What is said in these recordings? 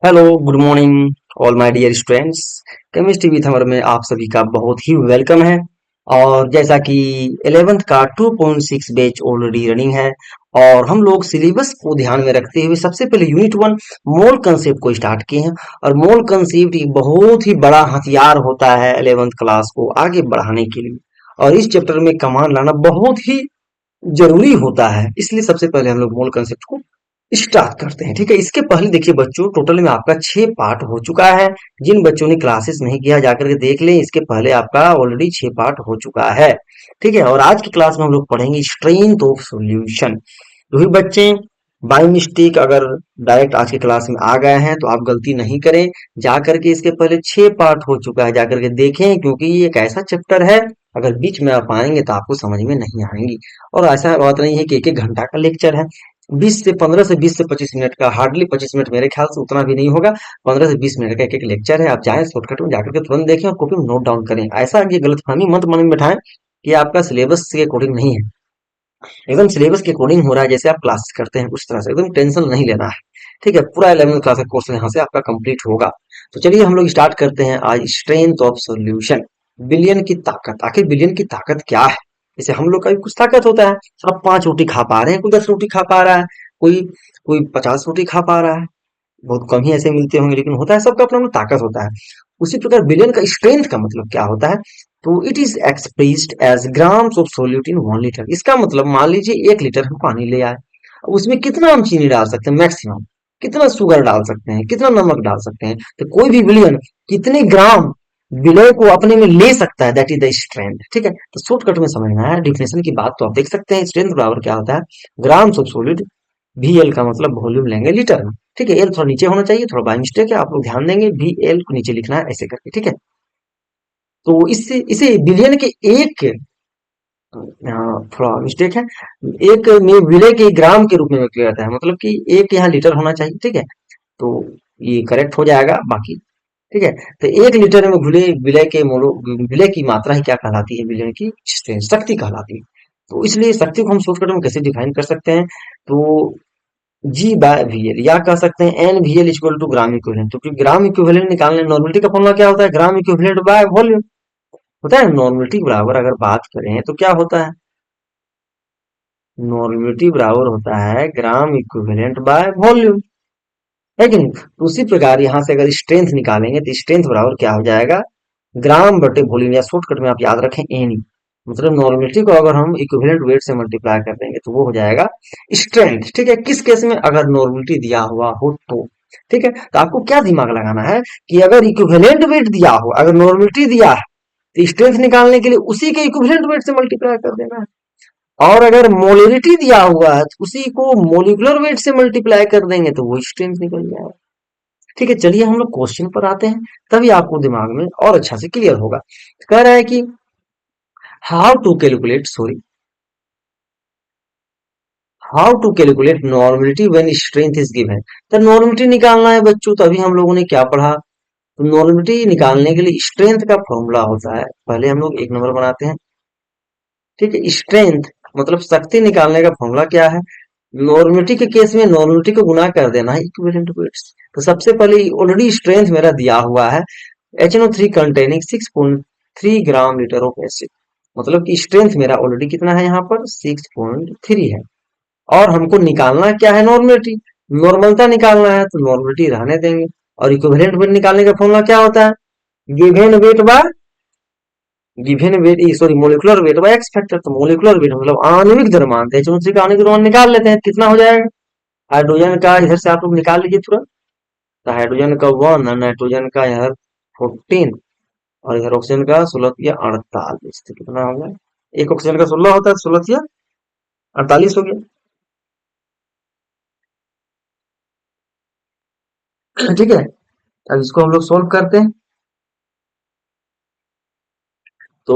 Hello, good morning all my dear students. Chemistry with हमर में आप सभी का बहुत ही वेलकम है। और जैसा कि 11th का 2.6 बैच ऑलरेडी रनिंग है और हम लोग सिलेबस को ध्यान में रखते हुए सबसे पहले यूनिट 1 मोल कंसेप्ट को स्टार्ट किए हैं। और मोल कंसेप्ट एक बहुत ही बड़ा हथियार होता है 11th क्लास को आगे बढ़ाने के लिए। और इस चैप्टर में कमांड लाना बहुत ही जरूरी होता है, इसलिए सबसे पहले हम लोग मोल कंसेप्ट को स्टार्ट करते हैं। ठीक है, इसके पहले देखिए बच्चों, टोटल में आपका 6 पार्ट हो चुका है। जिन बच्चों ने क्लासेस नहीं किया जाकर के देख लें, इसके पहले आपका ऑलरेडी 6 पार्ट हो चुका है। ठीक है, और आज की क्लास में हम लोग पढ़ेंगे स्ट्रेंथ ऑफ सॉल्यूशन। जो भी बच्चे बाय मिस्टेक अगर डायरेक्ट आज की क्लास में आ गए हैं तो आप गलती नहीं करें, जाकर के इसके पहले 6 पार्ट हो चुका है जाकर के देखें, क्योंकि ये एक ऐसा चैप्टर है अगर बीच में आप आएंगे तो आपको समझ में नहीं आएंगी। और ऐसा बात नहीं है कि एक एक घंटा का लेक्चर है। 20 से 25 का हार्डली 25 मिनट, मेरे ख्याल से उतना भी नहीं होगा। 15 से 20 मिनट का एक एक लेक्चर है। आप चाहे शॉर्टकट में जाकर के तुरंत देखें और कॉपी में नोट डाउन करें। ऐसा ये गलतफहमी मत मन में बैठाएं कि आपका सिलेबस के अकॉर्डिंग नहीं है। एकदम सिलेबस के अकॉर्डिंग हो रहा है, जैसे आप क्लास करते हैं उस तरह से एकदम टेंशन नहीं लेना है। ठीक है, पूरा 11th क्लास का कोर्स यहाँ से आपका कंप्लीट होगा। तो चलिए हम लोग स्टार्ट करते हैं आज स्ट्रेंथ ऑफ सॉल्यूशन। बिलियन की ताकत, आखिर बिलियन की ताकत क्या है? जैसे हम लोग का भी कुछ ताकत होता है। सब 5 रोटी खा पा रहे हैं, कोई 10 रोटी खा पा रहा है, कोई कोई 50 रोटी खा पा रहा है। बहुत कम ही ऐसे मिलते होंगे, लेकिन होता है, सबका अपना अपना ताकत होता है। उसी प्रकार बिलियन का स्ट्रेंथ का मतलब क्या होता है? तो it is expressed as grams of solute in 1 litre. इसका मतलब मान लीजिए 1 लीटर हम पानी ले आए, उसमें कितना हम चीनी डाल सकते हैं मैक्सिमम, कितना शुगर डाल सकते हैं, कितना नमक डाल सकते हैं। तो कोई भी विलियन कितने ग्राम विलय को अपने में ले सकता है, दैट इज द स्ट्रेंथ। ठीक है, तो शॉर्टकट में समझना है, डिफिनेशन की बात तो आप देख सकते हैं। स्ट्रेंथ बराबर क्या होता है? Grams of solid, V L का मतलब वॉल्यूम लेंगे लीटर में। ठीक है, एल थोड़ा नीचे होना चाहिए, थोड़ा बाय मिस्टेक है, आप लोग ध्यान देंगे, वी एल को नीचे लिखना है ऐसे करके। ठीक है, तो इससे इसे बिलियन के एक, थोड़ा मिस्टेक है, एक में विलय के ग्राम के रूप में व्यक्त किया जाता है, मतलब कि एक यहाँ लीटर होना चाहिए। ठीक है, तो ये करेक्ट हो जाएगा बाकी। ठीक है, तो 1 लीटर में घुले विलय के मोलो, विलय की मात्रा ही क्या कहलाती है? विलय की शक्ति कहलाती है। तो इसलिए शक्ति को हम शॉर्टकट में कैसे डिफाइन कर सकते हैं? तो जी बाय वी एल, या कह सकते हैं N V L equal to gram equivalent. तो ग्राम इक्विवेलेंट निकालने, नॉर्मलिटी का फॉर्मूला क्या होता है? ग्राम इक्विवेलेंट बाय वॉल्यूम होता है। नॉर्मलिटी बराबर अगर बात करें तो क्या होता है? नॉर्मलिटी बराबर होता है ग्राम इक्विवेलेंट बाय वॉल्यूम, है कि नहीं? तो उसी प्रकार यहाँ से अगर स्ट्रेंथ निकालेंगे तो स्ट्रेंथ बराबर क्या हो जाएगा? ग्राम बटे वॉल्यूम, या शॉर्टकट में आप याद रखें एन। मतलब नॉर्मलिटी को अगर हम इक्विवेलेंट वेट से मल्टीप्लाई कर देंगे तो वो हो जाएगा स्ट्रेंथ। ठीक है, किस केस में? अगर नॉर्मलिटी दिया हुआ हो तो। ठीक है, तो आपको क्या दिमाग लगाना है कि अगर इक्विवेलेंट वेट दिया हो, अगर नॉर्मलिटी दिया है, तो स्ट्रेंथ निकालने के लिए उसी के इक्विवेलेंट वेट से मल्टीप्लाई कर देना है। और अगर मोलरिटी दिया हुआ है तो उसी को मोलिकुलर वेट से मल्टीप्लाई कर देंगे तो वो स्ट्रेंथ निकल जाएगा। ठीक है, चलिए हम लोग क्वेश्चन पर आते हैं, तभी आपको दिमाग में और अच्छा से क्लियर होगा। कह रहा है कि how to calculate, sorry, how to calculate normality when strength is given. तो नॉर्मलिटी निकालना है बच्चों, तो अभी हम लोगों ने क्या पढ़ा? तो नॉर्मलिटी निकालने के लिए स्ट्रेंथ का फॉर्मूला होता है। पहले हम लोग 1 नंबर बनाते हैं। ठीक है, स्ट्रेंथ मतलब शक्ति निकालने का फॉर्मूला क्या है? नॉर्मलिटी के केस में नॉर्मलिटी को गुना कर देना है इक्विवेलेंट वेट्स। तो सबसे पहले ऑलरेडी स्ट्रेंथ मेरा दिया हुआ है, HNO3 containing 6.3 gram litre of acid. मतलब कि स्ट्रेंथ मेरा ऑलरेडी कितना है यहाँ पर? 6.3 है। और हमको निकालना क्या है? नॉर्मलिटी, नॉर्मलता निकालना है, तो नॉर्मलिटी रहने देंगे। और इक्विवेलेंट वेट निकालने का फॉर्मूला क्या होता है? Given weight by, given weight, sorry, molecular weight by x factor. तो मोलिकुलर वेट मतलब आणविक द्रव्यमान, HNO3 का आणविक द्रव्यमान निकाल लेते हैं, कितना हो जाएगा? हाइड्रोजन का इधर से आप लोग निकाल लीजिए तुरंत। तो हाइड्रोजन का 1, नाइट्रोजन का इधर 14, और इधर ऑक्सीजन का 16 या 48। तो कितना हो गया? एक ऑक्सीजन का 16 होता है, 16 या 48 हो गया। ठीक है, अब इसको हम लोग सोल्व करते हैं। तो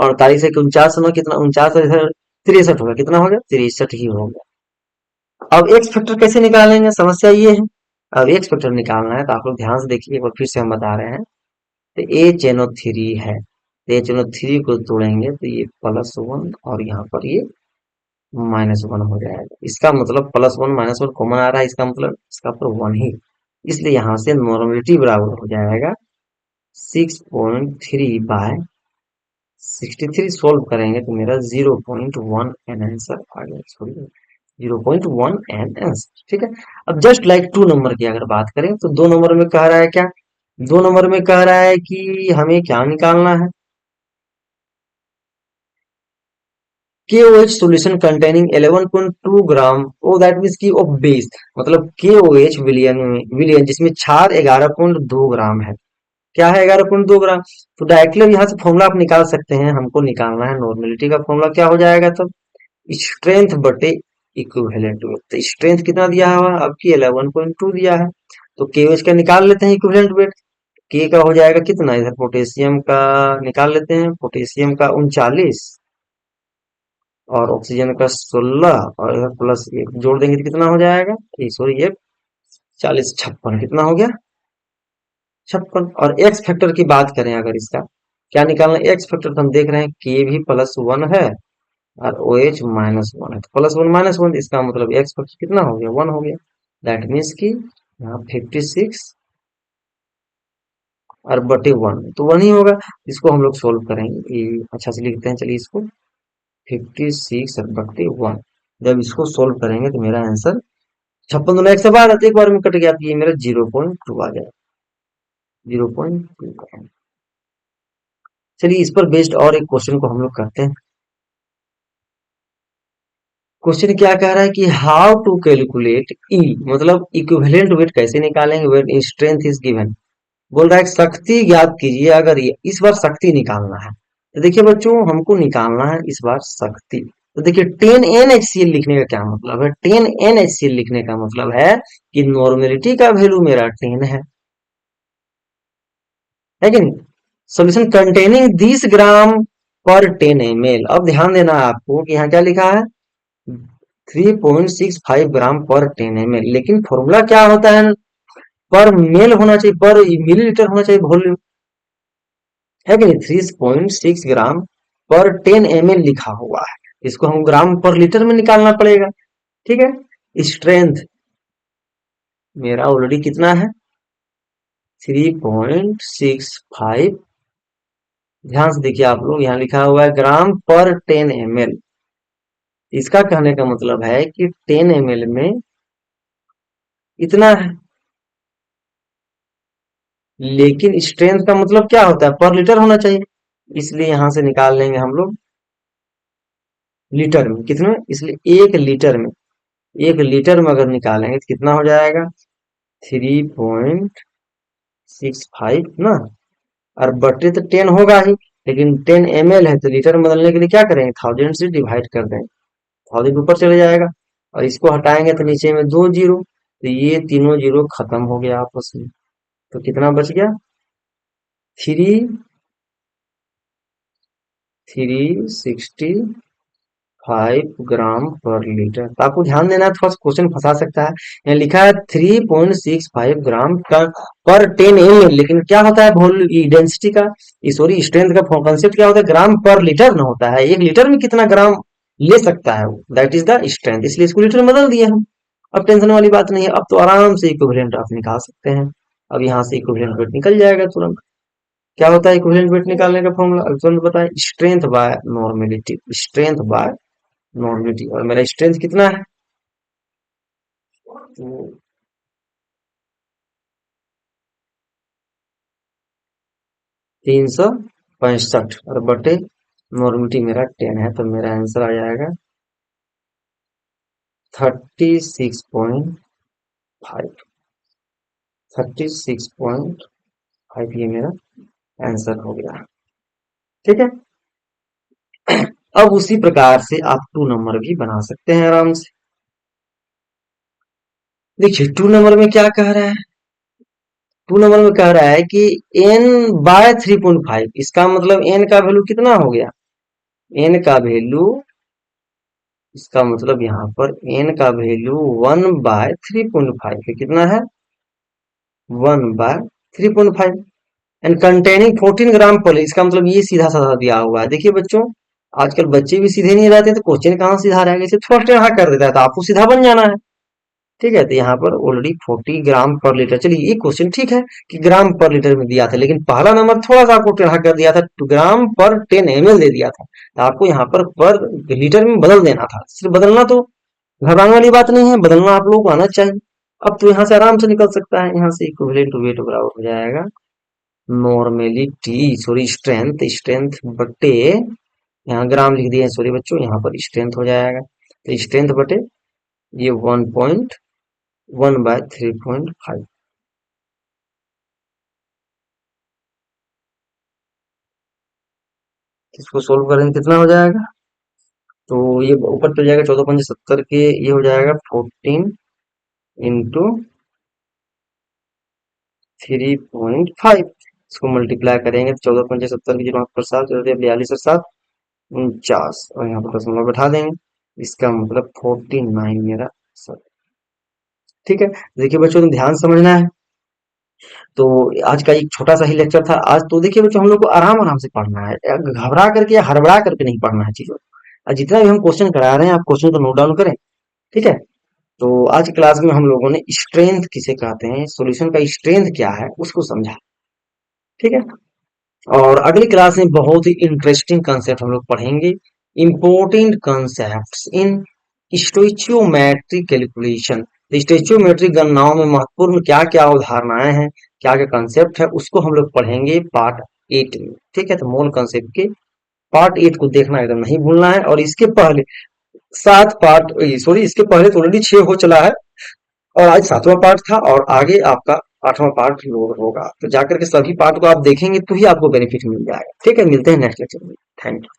48 से 49 में कितना? 49 और इधर 63 होगा, कितना हो गया? 63 ही हो गया। अब एक्स फैक्टर कैसे निकालेंगे? समस्या ये है। अब एक्स फैक्टर निकालना है तो आप लोग ध्यान से देखिए, एक बार फिर से हम बता रहे हैं। तो HNO3 है, तो HNO3 को तोड़ेंगे तो ये +1 और यहाँ पर ये -1 हो जाएगा। इसका मतलब +1 -1 कॉमन आ रहा है, इसका मतलब इसका पर 1 ही। इसलिए यहां से नॉर्मेलिटी बराबर हो जाएगा 6.3/63। सोल्व करेंगे तो मेरा 0.1 एन आंसर आ गया। Sorry, 0.1 an answer. ठीक है। अब जस्ट लाइक 2 नंबर की अगर बात करें तो 2 नंबर में कह रहा है क्या, 2 नंबर में कह रहा है कि हमें क्या निकालना है, KOH solution containing 11.2 gram, oh that means की ऑफ बेस, मतलब KOH विलियन में, विलियन जिसमें क्षार 11.2 ग्राम है। क्या है 11.2 ग्राम? तो डायरेक्टली अब यहाँ से फॉर्मूला आप निकाल सकते हैं। हमको निकालना है नॉर्मेलिटी का फॉर्मूला, क्या हो जाएगा तब, स्ट्रेंथ बटे इक्विवेलेंट वेट। तो स्ट्रेंथ कितना दिया हुआ है आपकी 11.2 दिया है, तो KOH का निकाल लेते हैं इक्विवेलेंट वेट। के का हो जाएगा कितना, इधर पोटेशियम का निकाल लेते हैं, पोटेशियम का 39 और ऑक्सीजन का 16 और इधर प्लस 1 जोड़ देंगे तो कितना हो जाएगा, सॉरी ये 40 56 कितना हो गया, 56। और एक्स फैक्टर की बात करें अगर इसका क्या निकालना, एक्स फैक्टर तो हम देख रहे हैं के भी +1 है और ओ एच -1 है, तो +1 -1 इसका मतलब एक्स फैक्टर कितना हो गया, 1 हो गया। दैट मीन्स कि यहाँ 56 और बटे 1 तो 1 ही होगा। इसको हम लोग सोल्व करेंगे, ये अच्छा से लिखते हैं, चलिए इसको 56 और बटे 1। जब इसको सोल्व करेंगे तो मेरा आंसर 56 दोनों एक से बाहर आते, एक बार में कट गया तो ये मेरा 0.2 आ जाएगा, 0.2। चलिए इस पर बेस्ड और एक क्वेश्चन को हम लोग करते हैं। क्वेश्चन क्या कह रहा है कि हाउ टू कैलकुलेट ई, मतलब इक्विवेलेंट वेट कैसे निकालेंगे वेट स्ट्रेंथ इज गिवन। बोल रहा है शक्ति ज्ञात कीजिए, अगर ये इस बार शक्ति निकालना है तो देखिए बच्चों हमको निकालना है इस बार शक्ति। तो देखिए 10 NHCl लिखने का क्या मतलब है, 10 NHCl लिखने का मतलब है कि नॉर्मेलिटी का वैल्यू मेरा 10 है कि नहीं। सोल्यूशन कंटेनिंग 20 ग्राम पर 10 ml। अब ध्यान देना है आपको कि यहाँ क्या लिखा है 3.65 ग्राम पर 10 ml, लेकिन फॉर्मूला क्या होता है, पर मेल होना चाहिए, पर मिलीलीटर होना चाहिए वॉल्यूम, है कि नहीं। 3.6 ग्राम पर 10 ml लिखा हुआ है, इसको हम ग्राम पर लीटर में निकालना पड़ेगा। ठीक है। स्ट्रेंथ मेरा ऑलरेडी कितना है 3.65। ध्यान से देखिए आप लोग, यहाँ लिखा हुआ है ग्राम पर 10 ml। इसका कहने का मतलब है कि 10 ml में इतना है, लेकिन स्ट्रेंथ का मतलब क्या होता है पर लीटर होना चाहिए, इसलिए यहां से निकाल लेंगे हम लोग लीटर में, कितने में, इसलिए 1 लीटर में अगर निकालेंगे तो कितना हो जाएगा 3.65 ना, और बटे तो 10 होगा ही, लेकिन 10 ml है तो लीटर में बदलने के लिए क्या करेंगे 1000 से डिवाइड कर देंगे, 1000 ऊपर चले जाएगा और इसको हटाएंगे तो नीचे में 2 जीरो, तो ये तीनों जीरो खत्म हो गया आपस में, तो कितना बच गया 365 ग्राम पर लीटर। तो आपको ध्यान देना है, थोड़ा क्वेश्चन फंसा सकता है। यहाँ लिखा है 3.65 ग्राम का पर 10 ml, लेकिन क्या होता है वॉल्यूम डेंसिटी का, सॉरी स्ट्रेंथ का कंसेप्ट क्या होता है, ग्राम पर लीटर ना होता है, 1 लीटर में कितना ग्राम ले सकता है वो, दैट इज द स्ट्रेंथ, इसलिए इसको लीटर में बदल दिए हम। अब टेंशन वाली बात नहीं है, अब तो आराम से इक्विवेलेंट आप निकाल सकते हैं। अब यहाँ से इक्विवेलेंट वेट निकल जाएगा तुरंत। क्या होता है इक्विवेलेंट वेट निकालने का फॉर्मूला, तुरंत बताएं, strength by normality, strength by normality, और मेरा स्ट्रेंथ कितना है तो 365 और बटे नॉर्मेलिटी मेरा 10 है, तो मेरा आंसर आ जाएगा 36.5। 36.5 ये मेरा आंसर हो गया। ठीक है। अब उसी प्रकार से आप 2 नंबर भी बना सकते हैं आराम से। देखिए 2 नंबर में क्या कह रहा है, 2 नंबर में कह रहा है कि n/3.5, इसका मतलब n का वैल्यू कितना हो गया, n का वैल्यू, इसका मतलब यहाँ पर n का वैल्यू 1/3.5 है, कितना है 1/3.5 एंड कंटेनिंग 14 ग्राम पर, इसका मतलब ये सीधा साधा दिया हुआ है। देखिए बच्चों आजकल बच्चे भी सीधे नहीं रहते, तो क्वेश्चन कहाँ सीधा रहेगा, इसे फर्स्ट यहाँ कर देता है तो आपको सीधा बन जाना है। ठीक है, तो यहाँ पर ऑलरेडी 40 ग्राम पर लीटर। चलिए ये क्वेश्चन ठीक है कि ग्राम पर लीटर में दिया था, लेकिन पहला नंबर थोड़ा सा आपको टेढ़ा कर दिया था, 2 ग्राम पर 10 ml दे दिया था, तो आपको यहाँ पर लीटर में बदल देना था। सिर्फ बदलना, तो घबराने वाली बात नहीं है, बदलना आप लोगों को आना चाहिए। अब तो यहाँ से आराम से निकल सकता है, यहाँ से इक्विवेलेंट टू वेट बराबर हो जाएगा नॉर्मेलिटी, सॉरी स्ट्रेंथ, स्ट्रेंथ बटे, यहाँ ग्राम लिख दिए हैं, सॉरी बच्चों, यहाँ पर स्ट्रेंथ हो जाएगा, तो स्ट्रेंथ बटे ये 1.1/3.5। इसको सोल्व करेंगे कितना हो जाएगा, तो ये ऊपर चल जाएगा 14×5 70 के, ये हो जाएगा 14 × 3.5। इसको मल्टीप्लाई करेंगे तो 14×5 70 की 0 पर 7 42 और 7 49, और यहाँ पर दशमलव बैठा देंगे, इसका मतलब 49 मेरा सर। ठीक है, देखिए बच्चों तो ध्यान समझना है। तो आज का एक छोटा सा ही लेक्चर था आज। तो देखिए बच्चों, हम लोग को आराम आराम से पढ़ना है, घबरा करके या हड़बड़ा करके नहीं पढ़ना है चीजों को। और जितना भी हम क्वेश्चन करा रहे हैं, आप क्वेश्चन को नोट डाउन करें। ठीक है, तो आज की क्लास में हम लोगों ने स्ट्रेंथ किसे कहते हैं, सॉल्यूशन का स्ट्रेंथ क्या है, उसको समझा। ठीक है, और अगली क्लास में बहुत ही इंटरेस्टिंग कंसेप्ट हम लोग पढ़ेंगे, इंपॉर्टेंट कंसेप्ट्स इन स्टोइचियोमेट्रिक कैलकुलेशन। स्टोइचियोमेट्रिक गणनाओं में महत्वपूर्ण क्या क्या अवधारणाएं हैं, क्या क्या कंसेप्ट है, उसको हम लोग पढ़ेंगे पार्ट 8 में। ठीक है, तो मूल कंसेप्ट के पार्ट 8 को देखना एकदम नहीं भूलना है। और इसके पहले 7 पार्ट, सॉरी इसके पहले तो ऑलरेडी 6 हो चला है, और आज 7वां पार्ट था, और आगे आपका 8वां पार्ट लोड होगा। तो जाकर के सभी पार्ट को आप देखेंगे तो ही आपको बेनिफिट मिल जाएगा। ठीक है, मिलते हैं नेक्स्ट लेक्चर में। Thank you.